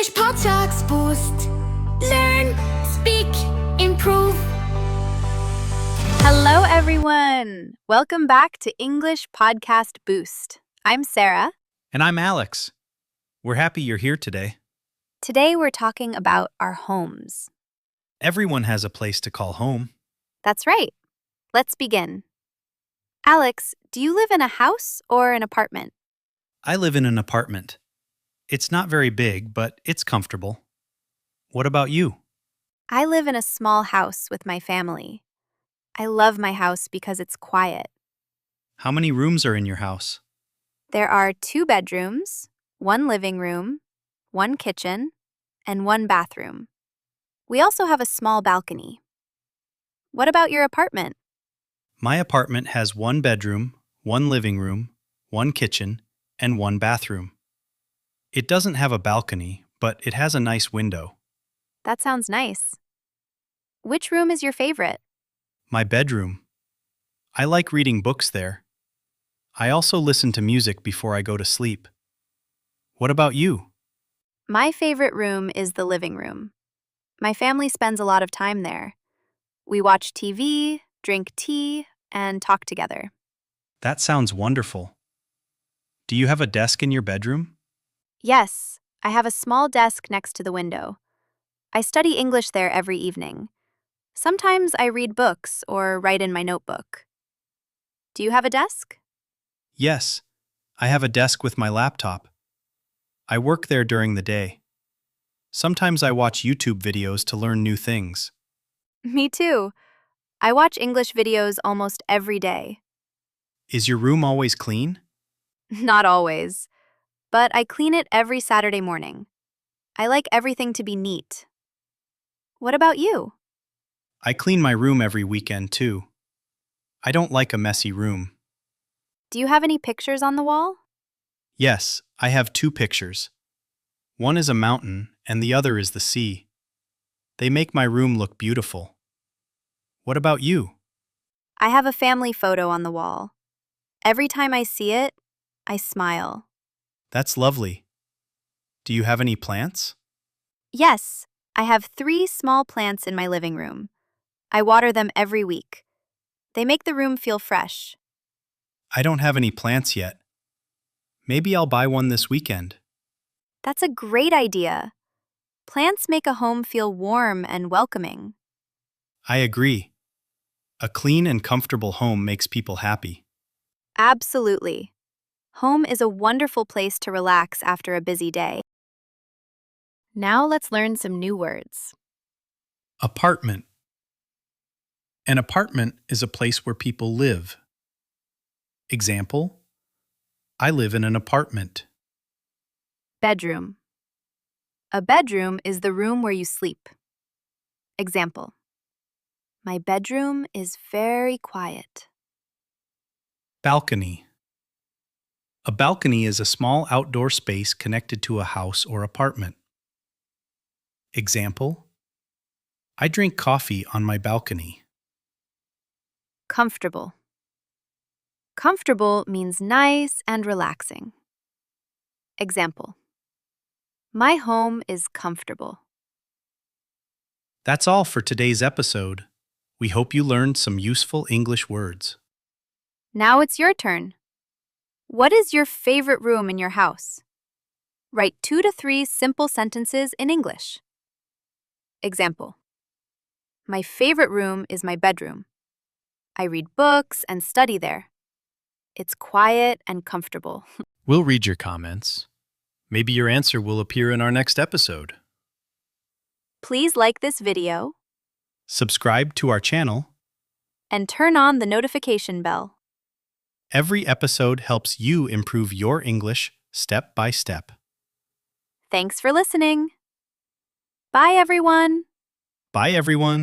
English Podcast Boost. Learn, speak, improve. Hello, everyone. Welcome back to English Podcast Boost. I'm Sarah. And I'm Alex. We're happy you're here today. Today, we're talking about our homes. Everyone has a place to call home. That's right. Let's begin. Alex, do you live in a house or an apartment? I live in an apartment. It's not very big, but it's comfortable. What about you? I live in a small house with my family. I love my house because it's quiet. How many rooms are in your house? There are 2 bedrooms, 1 living room, 1 kitchen, and 1 bathroom. We also have a small balcony. What about your apartment? My apartment has 1 bedroom, 1 living room, 1 kitchen, and 1 bathroom. It doesn't have a balcony, but it has a nice window. That sounds nice. Which room is your favorite? My bedroom. I like reading books there. I also listen to music before I go to sleep. What about you? My favorite room is the living room. My family spends a lot of time there. We watch TV, drink tea, and talk together. That sounds wonderful. Do you have a desk in your bedroom? Yes, I have a small desk next to the window. I study English there every evening. Sometimes I read books or write in my notebook. Do you have a desk? Yes, I have a desk with my laptop. I work there during the day. Sometimes I watch YouTube videos to learn new things. Me too. I watch English videos almost every day. Is your room always clean? Not always, but I clean it every Saturday morning. I like everything to be neat. What about you? I clean my room every weekend too. I don't like a messy room. Do you have any pictures on the wall? Yes, I have 2 pictures. One is a mountain and the other is the sea. They make my room look beautiful. What about you? I have a family photo on the wall. Every time I see it, I smile. That's lovely. Do you have any plants? Yes, I have 3 small plants in my living room. I water them every week. They make the room feel fresh. I don't have any plants yet. Maybe I'll buy one this weekend. That's a great idea. Plants make a home feel warm and welcoming. I agree. A clean and comfortable home makes people happy. Absolutely. Home is a wonderful place to relax after a busy day. Now let's learn some new words. Apartment. An apartment is a place where people live. Example: I live in an apartment. Bedroom. A bedroom is the room where you sleep. Example: my bedroom is very quiet. Balcony. A balcony is a small outdoor space connected to a house or apartment. Example: I drink coffee on my balcony. Comfortable. Comfortable means nice and relaxing. Example: my home is comfortable. That's all for today's episode. We hope you learned some useful English words. Now it's your turn. What is your favorite room in your house? Write 2 to 3 simple sentences in English. Example: my favorite room is my bedroom. I read books and study there. It's quiet and comfortable. We'll read your comments. Maybe your answer will appear in our next episode. Please like this video Subscribe to our channel. and turn on the notification bell. Every episode helps you improve your English step by step. Thanks for listening. Bye, everyone. Bye, everyone.